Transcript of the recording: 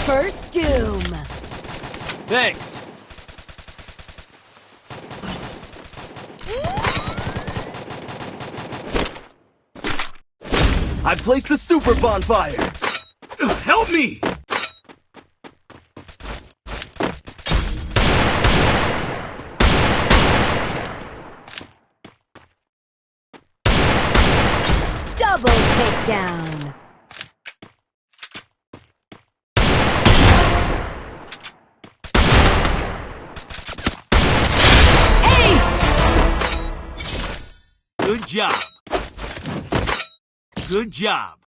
First doom. Thanks. I placed the super bonfire. Help me! Double takedown. Good job. Good job.